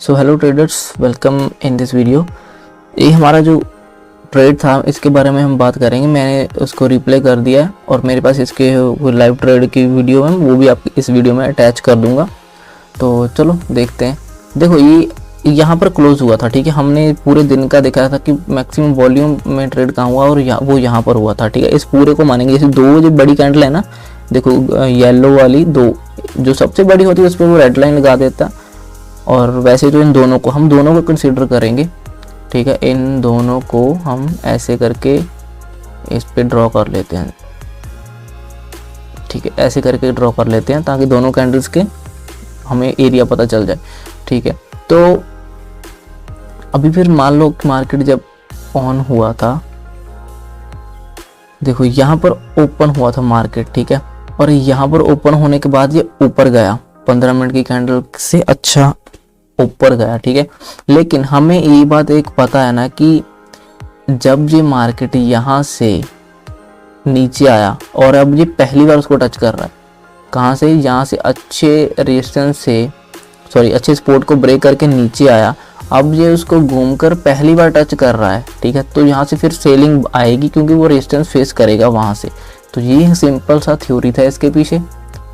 So hello traders, welcome in this video. ये हमारा जो ट्रेड था इसके बारे में हम बात करेंगे। मैंने उसको रिप्ले कर दिया है और मेरे पास इसके लाइव ट्रेड की वीडियो है, वो भी आपको इस वीडियो में अटैच कर दूंगा। तो चलो देखते हैं। देखो ये यहाँ पर क्लोज हुआ था, ठीक है। हमने पूरे दिन का दिखाया था कि मैक्सिमम वॉल्यूम में ट्रेड कहाँ हुआ और वो यहाँ पर हुआ था, ठीक है। इस पूरे को मानेंगे। जैसे दो जो बड़ी कैंडल है ना, देखो येलो वाली दो जो सबसे बड़ी होती है उस पर वो रेड लाइन लगा देता, और वैसे तो इन दोनों को हम दोनों को कंसीडर करेंगे, ठीक है। इन दोनों को हम ऐसे करके इस पे ड्रॉ कर लेते हैं, ठीक है। ऐसे करके ड्रॉ कर लेते हैं ताकि दोनों कैंडल्स के हमें एरिया पता चल जाए, ठीक है। तो अभी फिर मान लो कि मार्केट जब ऑन हुआ था, देखो यहाँ पर ओपन हुआ था मार्केट, ठीक है। और यहाँ पर ओपन होने के बाद ये ऊपर गया, 15 मिनट की कैंडल से अच्छा ऊपर गया, ठीक है। लेकिन हमें ये बात एक पता है ना कि जब ये मार्केट यहाँ से नीचे आया और अब ये पहली बार उसको टच कर रहा है, कहाँ से, यहाँ से अच्छे रेजिस्टेंस से, सॉरी अच्छे सपोर्ट को ब्रेक करके नीचे आया। अब ये उसको घूमकर पहली बार टच कर रहा है, ठीक है। तो यहाँ से फिर सेलिंग आएगी क्योंकि वो रेजिस्टेंस फेस करेगा वहाँ से। तो ये सिंपल सा थ्योरी था इसके पीछे,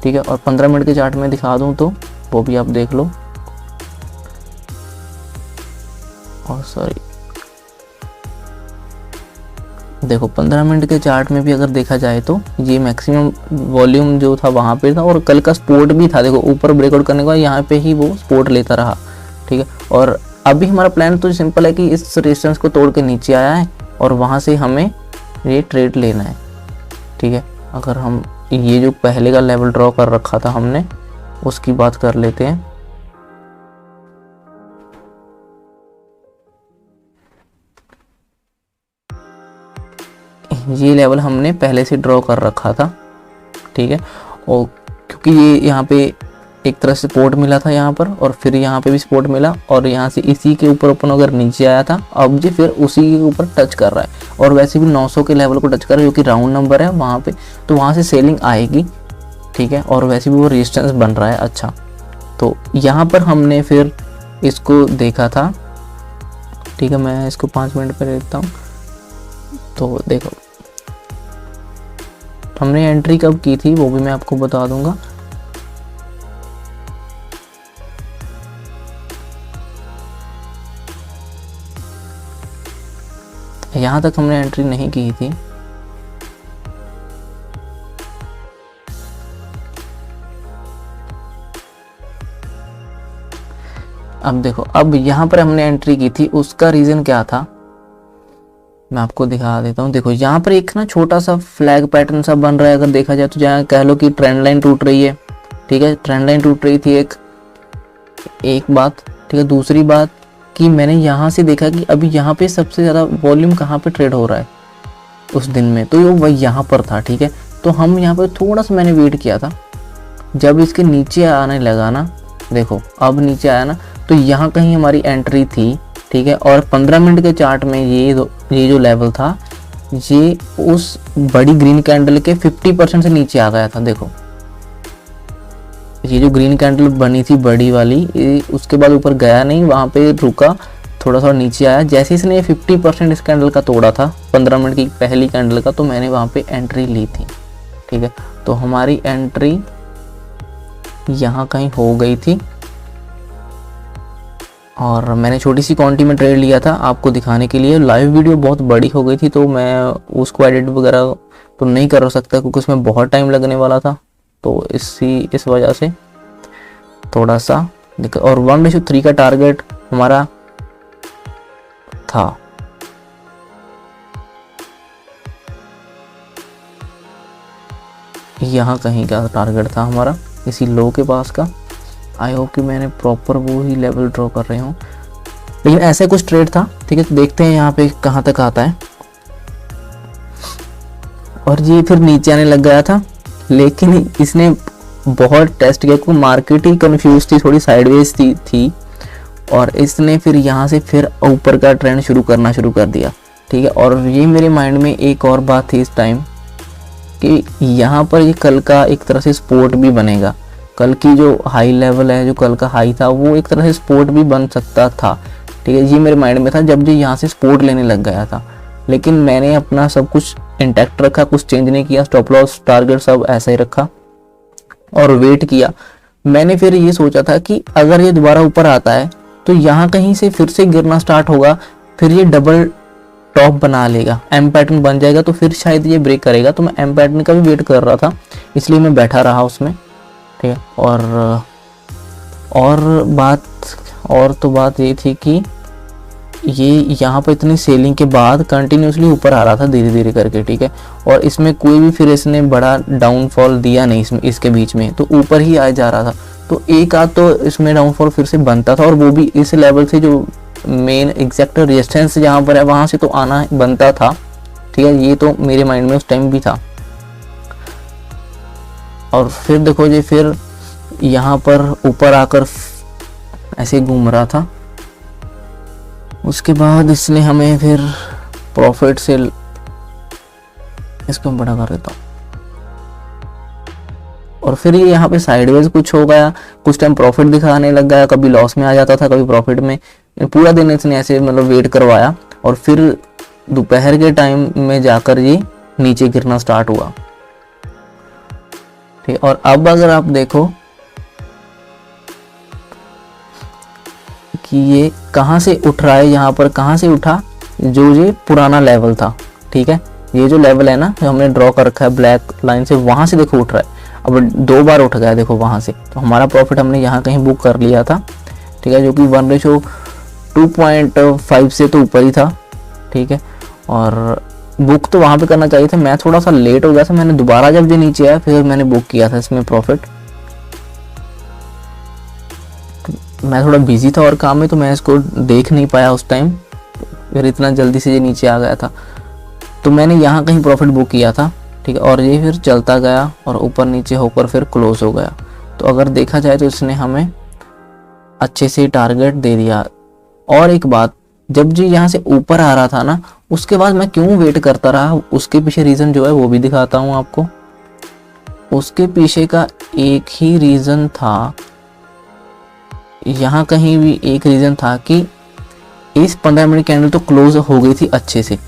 ठीक है। और 15 मिनट के चार्ट में दिखा दूँ तो वो भी आप देख लो। और सॉरी देखो 15 मिनट के चार्ट में भी अगर देखा जाए तो ये मैक्सिमम वॉल्यूम जो था वहाँ पे था और कल का सपोर्ट भी था। देखो ऊपर ब्रेकआउट करने के बाद यहाँ पे ही वो सपोर्ट लेता रहा, ठीक है। और अभी हमारा प्लान तो सिंपल है कि इस रेजिस्टेंस को तोड़ के नीचे आया है और वहाँ से हमें ये ट्रेड लेना है, ठीक है। अगर हम ये जो पहले का लेवल ड्रॉ कर रखा था हमने उसकी बात कर लेते हैं। ये लेवल हमने पहले से ड्रॉ कर रखा था, ठीक है। और क्योंकि ये यहाँ पे एक तरह से सपोर्ट मिला था यहाँ पर, और फिर यहाँ पे भी सपोर्ट मिला, और यहाँ से इसी के ऊपर ओपन अगर नीचे आया था, अब ये फिर उसी के ऊपर टच कर रहा है और वैसे भी 900 के लेवल को टच कर रहा है जो कि राउंड नंबर है वहाँ पे। तो वहाँ से सेलिंग आएगी, ठीक है। और वैसे भी वो रेजिस्टेंस बन रहा है अच्छा। तो यहाँ पर हमने फिर इसको देखा था, ठीक है। मैं इसको 5 मिनट पर देखता हूँ। तो देखो हमने एंट्री कब की थी वो भी मैं आपको बता दूंगा। यहां तक हमने एंट्री नहीं की थी। अब देखो अब यहां पर हमने एंट्री की थी, उसका रीजन क्या था मैं आपको दिखा देता हूँ। देखो यहाँ पर एक ना छोटा सा फ्लैग पैटर्न सा बन रहा है। अगर देखा जाए तो जहाँ कह लो कि ट्रेंड लाइन टूट रही है, ठीक है। ट्रेंड लाइन टूट रही थी एक बात, ठीक है। दूसरी बात कि मैंने यहाँ से देखा कि अभी यहाँ पे सबसे ज़्यादा वॉल्यूम कहाँ पे ट्रेड हो रहा है उस दिन में, तो वो यहाँ पर था, ठीक है। तो हम यहाँ पर थोड़ा सा मैंने वेट किया था, जब इसके नीचे आने लगा ना, देखो अब नीचे आया ना, तो यहाँ कहीं हमारी एंट्री थी, ठीक है। और 15 मिनट के चार्ट में ये जो लेवल था ये उस बड़ी ग्रीन कैंडल के 50% से नीचे आ गया था। देखो ये जो ग्रीन कैंडल बनी थी बड़ी वाली, उसके बाद ऊपर गया नहीं, वहाँ पे रुका, थोड़ा सा नीचे आया। जैसे इसने 50% इस कैंडल का तोड़ा था 15 मिनट की पहली कैंडल का, तो मैंने वहाँ पे एंट्री ली थी, ठीक है। तो हमारी एंट्री यहाँ कहीं हो गई थी और मैंने छोटी सी क्वांटिटी में ट्रेड लिया था आपको दिखाने के लिए। लाइव वीडियो बहुत बड़ी हो गई थी तो मैं उसको एडिट वगैरह तो नहीं कर सकता क्योंकि उसमें बहुत टाइम लगने वाला था। तो इस वजह से थोड़ा सा और 1:3 का टारगेट हमारा था। यहाँ कहीं का टारगेट था हमारा इसी लो के पास का। आई होप कि मैंने प्रॉपर वो ही लेवल ड्रॉ कर रहे हूँ, लेकिन ऐसा कुछ ट्रेड था, ठीक है। तो देखते हैं यहाँ पे कहाँ तक आता है। और ये फिर नीचे आने लग गया था, लेकिन इसने बहुत टेस्ट किया क्योंकि मार्केट ही कंफ्यूज थी, थोड़ी साइडवेज थी और इसने फिर यहाँ से फिर ऊपर का ट्रेंड शुरू कर दिया, ठीक है। और ये मेरे माइंड में एक और बात थी इस टाइम कि यहाँ पर ये कल का एक तरह से सपोर्ट भी बनेगा, कल की जो हाई लेवल है, जो कल का हाई था, वो एक तरह से सपोर्ट भी बन सकता था। ठीक है, ये मेरे माइंड में था जब ये यहाँ से सपोर्ट लेने लग गया था, लेकिन मैंने अपना सब कुछ इंटैक्ट रखा, कुछ चेंज नहीं किया, स्टॉप लॉस टारगेट सब ऐसा ही रखा और वेट किया। मैंने फिर ये सोचा था कि अगर ये दोबारा ऊपर आता है तो यहाँ कहीं से फिर से गिरना स्टार्ट होगा, फिर ये डबल टॉप बना लेगा, एम पैटर्न बन जाएगा, तो फिर शायद ये ब्रेक करेगा। तो मैं एम पैटर्न का भी वेट कर रहा था, इसलिए मैं बैठा रहा उसमें। ठीक है, और तो बात ये थी कि ये यहाँ पर इतनी सेलिंग के बाद कंटिन्यूसली ऊपर आ रहा था धीरे धीरे करके। ठीक है, और इसमें कोई भी फिर इसने बड़ा डाउनफॉल दिया नहीं इसमें, इसके बीच में तो ऊपर ही आ जा रहा था। तो एक आध तो इसमें डाउनफॉल फिर से बनता था, और वो भी इस लेवल से जो मेन एग्जैक्ट रेजिस्टेंस जहाँ पर है वहाँ से तो आना बनता था। ठीक है, ये तो मेरे माइंड में उस टाइम भी था। और फिर देखो जी, फिर यहाँ पर ऊपर आकर ऐसे घूम रहा था, उसके बाद इसने हमें फिर प्रॉफिट से, इसको बड़ा कर देता हूँ, और फिर ये यहाँ पे साइडवेज कुछ हो गया, कुछ टाइम प्रॉफिट दिखाने लग गया, कभी लॉस में आ जाता था, कभी प्रॉफिट में। पूरा दिन इसने ऐसे मतलब वेट करवाया, और फिर दोपहर के टाइम में जाकर ये नीचे गिरना स्टार्ट हुआ। ठीक, और अब अगर आप देखो कि ये कहाँ से उठ रहा है, यहाँ पर कहाँ से उठा, जो ये पुराना लेवल था। ठीक है, ये जो लेवल है ना, जो हमने ड्रॉ कर रखा है ब्लैक लाइन से, वहां से देखो उठ रहा है। अब 2 बार उठ गया देखो वहां से, तो हमारा प्रॉफिट हमने यहाँ कहीं बुक कर लिया था। ठीक है, जो कि 1:2.5 से तो ऊपर ही था। ठीक है, और बुक तो वहां पे करना चाहिए था, मैं थोड़ा सा लेट हो गया था, मैंने दोबारा जब ये नीचे आया फिर मैंने बुक किया था इसमें प्रॉफिट। मैं थोड़ा बिजी था और काम में, तो मैं इसको देख नहीं पाया उस टाइम, फिर इतना जल्दी से ये नीचे आ गया था, तो मैंने यहाँ कहीं प्रॉफिट बुक किया था। ठीक है, और ये फिर चलता गया और ऊपर नीचे होकर फिर क्लोज हो गया। तो अगर देखा जाए तो इसने हमें अच्छे से टारगेट दे दिया। और एक बात, जब जी यहाँ से ऊपर आ रहा था ना, उसके बाद मैं क्यों वेट करता रहा, उसके पीछे रीज़न जो है वो भी दिखाता हूँ आपको। उसके पीछे का एक ही रीज़न था, यहाँ कहीं भी एक रीज़न था कि इस 15 मिनट कैंडल तो क्लोज हो गई थी अच्छे से।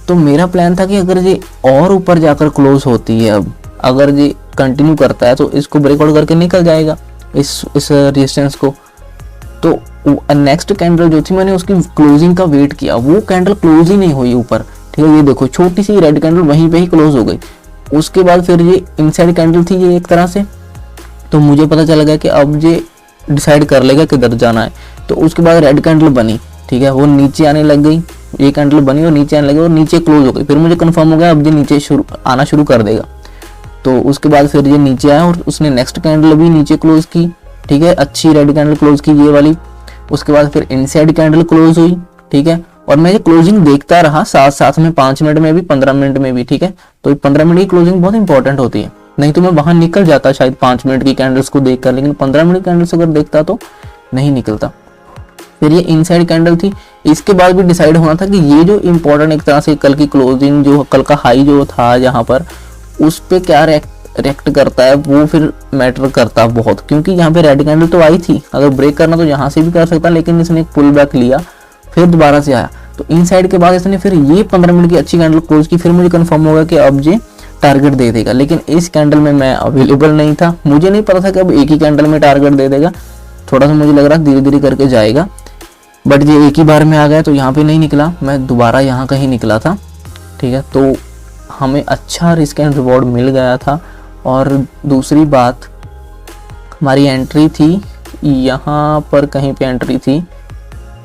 तो मेरा प्लान था कि अगर ये और ऊपर जाकर क्लोज होती है, अब अगर ये कंटिन्यू करता है तो इसको ब्रेकआउट करके निकल जाएगा इस रेजिस्टेंस को। तो नेक्स्ट कैंडल जो थी, मैंने उसकी क्लोजिंग का वेट किया, वो कैंडल क्लोज ही नहीं हुई ऊपर। ठीक है, ये देखो छोटी सी रेड कैंडल वहीं पे ही क्लोज हो गई। उसके बाद फिर ये इनसाइड कैंडल थी ये एक तरह से, तो मुझे पता चला गया कि अब ये डिसाइड कर लेगा किधर जाना है। तो उसके बाद रेड कैंडल बनी। ठीक है, वो नीचे आने लग गई, ये कैंडल बनी और नीचे आने लगी और नीचे क्लोज हो गई। फिर मुझे कंफर्म हो गया अब ये नीचे आना शुरू कर देगा। तो उसके बाद फिर ये नीचे आया और उसने नेक्स्ट कैंडल भी नीचे क्लोज की। ठीक है, अच्छी रेड कैंडल क्लोज की ये वाली। उसके बाद फिर इनसाइड कैंडल क्लोज हुई। ठीक है, और मैं ये क्लोजिंग देखता रहा साथ साथ में, 5 मिनट में भी 15 मिनट में भी। ठीक है, तो 15 मिनट की क्लोजिंग बहुत इंपॉर्टेंट होती है, नहीं तो मैं वहां निकल जाता शायद 5 मिनट की कैंडल्स को देखकर, लेकिन 15 मिनट कैंडल्स अगर देखता तो नहीं निकलता। फिर ये इनसाइड कैंडल थी, इसके बाद भी डिसाइड होना था कि ये जो इंपॉर्टेंट एक तरह से कल की क्लोजिंग, जो कल का हाई जो था यहाँ पर, उस पे क्या रिएक्ट करता है, वो फिर मैटर करता है बहुत। क्योंकि यहाँ पे रेड कैंडल तो आई थी, अगर ब्रेक करना तो यहाँ से भी कर सकता, लेकिन इसने एक पुल बैक लिया, फिर दोबारा से आया। तो इनसाइड के बाद इसने फिर ये 15 मिनट की अच्छी कैंडल क्लोज की। फिर मुझे कंफर्म होगा कि अब ये टारगेट दे देगा, लेकिन इस कैंडल में मैं अवेलेबल नहीं था, मुझे नहीं पता था कि अब एक ही कैंडल में टारगेट दे देगा। थोड़ा सा मुझे लग रहा धीरे धीरे करके जाएगा, बट ये एक ही बार में आ गया, तो यहाँ पे नहीं निकला, मैं दोबारा यहाँ कहीं निकला था। ठीक है, तो हमें अच्छा रिस्क एंड रिवॉर्ड मिल गया था। और दूसरी बात, हमारी एंट्री थी यहाँ पर कहीं पे एंट्री थी।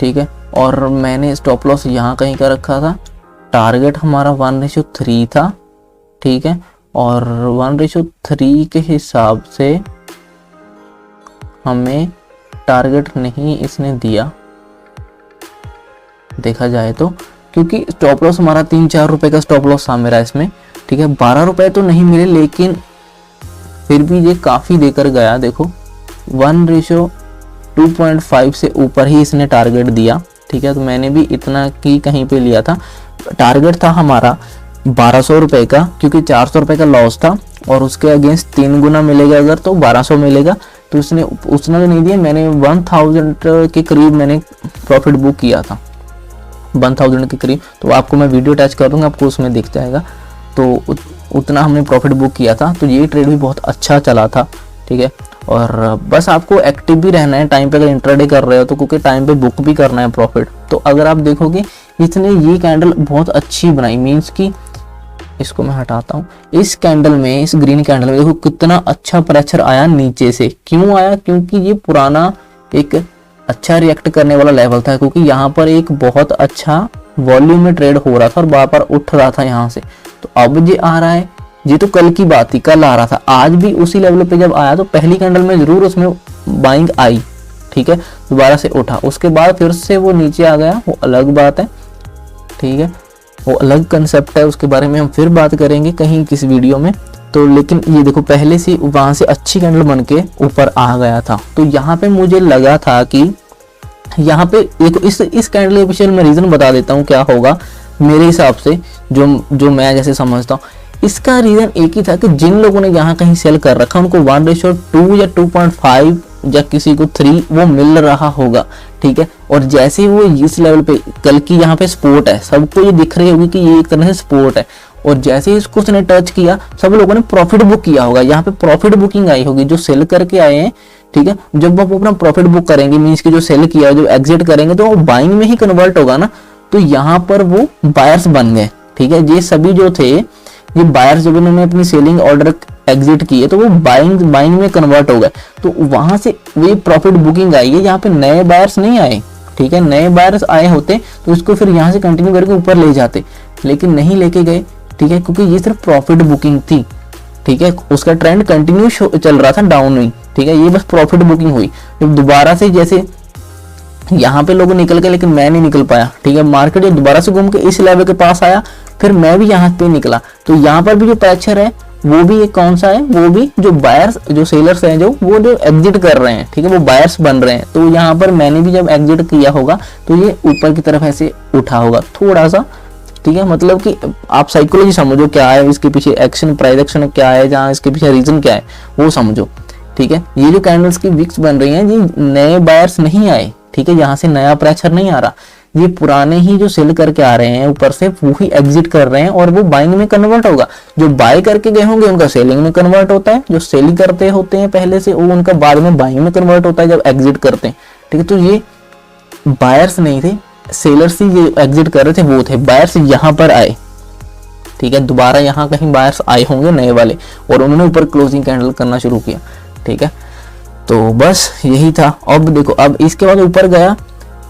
ठीक है, और मैंने स्टॉप लॉस यहाँ कहीं का रखा था। टारगेट हमारा 1:3 था। ठीक है, और 1:3 के हिसाब से हमें टारगेट नहीं इसने दिया देखा जाए तो, क्योंकि स्टॉप लॉस हमारा 3-4 रुपए का स्टॉप लॉस था मेरा इसमें। ठीक है, 12 रुपए तो नहीं मिले, लेकिन फिर भी ये काफ़ी देकर गया। देखो 1:2.5 से ऊपर ही इसने टारगेट दिया। ठीक है, तो मैंने भी इतना की कहीं पे लिया था। टारगेट था हमारा 1200 रुपये का, क्योंकि 400 रुपये का लॉस था, और उसके अगेंस्ट 3 गुना मिलेगा अगर तो 1200 मिलेगा। तो उसने उतना तो नहीं दिया, मैंने 1000 के करीब मैंने प्रॉफिट बुक किया था, 1000 के करीब। तो आपको मैं वीडियो अटैच कर दूंगा, आपको उसमें दिख जाएगा। तो उतना हमने प्रॉफिट बुक किया था। तो ये ट्रेड भी बहुत अच्छा चला था, ठीक है। और बस आपको एक्टिव भी रहना है टाइम पे, अगर इंट्राडे कर रहे हो तो, क्योंकि टाइम पे बुक भी करना है प्रॉफिट। तो अगर आप देखोगे इसने ये कैंडल बहुत अच्छी बनाई, मीन्स कि इसको मैं हटाता हूँ, इस कैंडल में, इस ग्रीन कैंडल में देखो कितना अच्छा प्रेशर आया नीचे से। क्यों आया? क्योंकि ये पुराना एक अच्छा रिएक्ट करने वाला लेवल था, क्योंकि यहाँ पर एक बहुत अच्छा वॉल्यूम में ट्रेड हो रहा था और बार बार उठ रहा था यहाँ से। तो अब ये आ रहा है, ये तो कल की बात थी, कल आ रहा था, आज भी उसी लेवल पे जब आया तो पहली कैंडल में जरूर उसमें बाइंग आई, ठीक है, दोबारा से उठा, उसके बाद फिर से वो नीचे आ गया, वो अलग बात है, ठीक है, वो अलग कंसेप्ट है, उसके बारे में हम फिर बात करेंगे कहीं किस वीडियो में। तो लेकिन ये देखो पहले से वहां से अच्छी कैंडल बन के ऊपर आ गया था। तो यहाँ पे मुझे लगा था कि यहाँ पे देखो इस कैंडल के पीछे मैं रीजन बता देता हूँ क्या होगा मेरे हिसाब से, जो मैं जैसे समझता हूँ। इसका रीजन एक ही था कि जिन लोगों ने यहाँ कहीं सेल कर रखा उनको 1:2 या 2.5 या किसी को 3 वो मिल रहा होगा, ठीक है। और जैसे वो इस लेवल पे, कल की यहाँ पे सपोर्ट है, सबको ये दिख रही होगी कि ये एक तरह से सपोर्ट है, और जैसे ही इसको उसने टच किया सब लोगों ने प्रॉफिट बुक किया होगा, यहाँ पे प्रॉफिट बुकिंग आई होगी, जो सेल करके आए हैं, ठीक है। जब वो अपना प्रॉफिट बुक करेंगे, मीन्स कि जो सेल किया है, जो एग्जिट करेंगे, तो वो बाइंग में ही कन्वर्ट होगा ना। तो यहाँ पर वो बायर्स बन गए, ठीक है। ये सभी जो थे, ये बायर्स जब उन्होंने अपनी सेलिंग ऑर्डर एग्जिट किए तो वो बाइंग में कन्वर्ट हो गए। तो वहां से वे प्रॉफिट बुकिंग आई है, यहाँ पे नए बायर्स नहीं आए, ठीक है। नए बायर्स आए होते तो इसको फिर यहाँ से कंटिन्यू करके ऊपर ले जाते, लेकिन नहीं लेके गए, ठीक है, क्योंकि ये सिर्फ प्रॉफिट बुकिंग थी, ठीक है। उसका ट्रेंड कंटिन्यू चल रहा था डाउन में, ठीक है। ये बस प्रॉफिट बुकिंग हुई। जब दोबारा से जैसे यहाँ पे लोग निकल गए लेकिन मैं नहीं निकल पाया, ठीक है। मार्केट जब दोबारा से घूम के इस लेवल के पास आया, फिर मैं भी यहाँ पे निकला। तो यहाँ पर भी जो प्रेशर है वो भी एक कौन सा है, वो भी जो बायर्स, जो सेलर्स हैं, जो एग्जिट कर रहे हैं, ठीक है, वो बायर्स बन रहे हैं। तो यहाँ पर मैंने भी जब एग्जिट किया होगा तो ये ऊपर की तरफ ऐसे उठा होगा थोड़ा सा, ठीक है। मतलब कि आप साइकोलॉजी समझो क्या है इसके पीछे, एक्शन, प्राइस एक्शन क्या है, जहाँ इसके पीछे रीजन क्या है वो समझो, ठीक है। ये जो कैंडल्स की विक्स बन रही हैं, ये नए बायर्स नहीं आए, ठीक है, यहाँ से नया प्रेशर नहीं आ रहा, ये पुराने ही जो सेल करके आ रहे हैं ऊपर से वो ही एग्जिट कर रहे हैं और वो बाइंग में कन्वर्ट होगा। जो बाय करके गए होंगे उनका सेलिंग में कन्वर्ट होता है, जो सेलिंग करते होते हैं पहले से वो उनका बाद में बाइंग में कन्वर्ट होता है जब एग्जिट करते हैं, ठीक है। तो ये बायर्स नहीं थे, सेलर्स ही ये एग्जिट कर रहे थे, वो थे बायर्स यहाँ पर आए, ठीक है। दोबारा यहाँ कहीं बायर्स आए होंगे नए वाले और उन्होंने ऊपर क्लोजिंग कैंडल करना शुरू किया, ठीक है। तो बस यही था। अब देखो, अब इसके बाद ऊपर गया,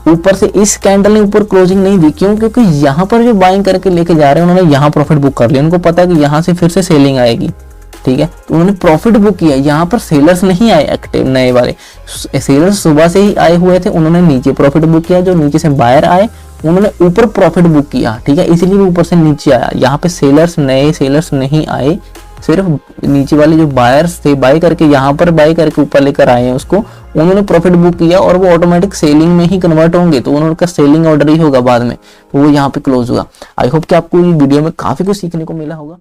ऊपर से इस कैंडल ने ऊपर क्लोजिंग नहीं दी, क्यों? क्योंकि यहाँ पर जो बाइंग करके लेके जा रहे हैं उन्होंने यहाँ प्रॉफिट बुक कर लिया, उनको पता है कि यहाँ से फिर से सेलिंग आएगी, ठीक है। तो उन्होंने प्रॉफिट बुक किया। यहाँ पर सेलर्स नहीं आए एक्टिव नए वाले, सेलर्स सुबह से ही आए हुए थे, उन्होंने नीचे प्रॉफिट बुक किया। जो नीचे से बायर आए उन्होंने ऊपर प्रॉफिट बुक किया, ठीक है, इसलिए वो ऊपर से नीचे आया। यहाँ पे सेलर्स, नए सेलर्स नहीं आए, सिर्फ नीचे वाले जो बायर्स थे बाय करके यहाँ पर बाय करके ऊपर लेकर आए हैं उसको, उन्होंने प्रॉफिट बुक किया और वो ऑटोमेटिक सेलिंग में ही कन्वर्ट होंगे। तो उनका सेलिंग ऑर्डर ही होगा बाद में, तो वो यहाँ पे क्लोज होगा। आई होप कि आपको ये वीडियो में काफी कुछ सीखने को मिला होगा।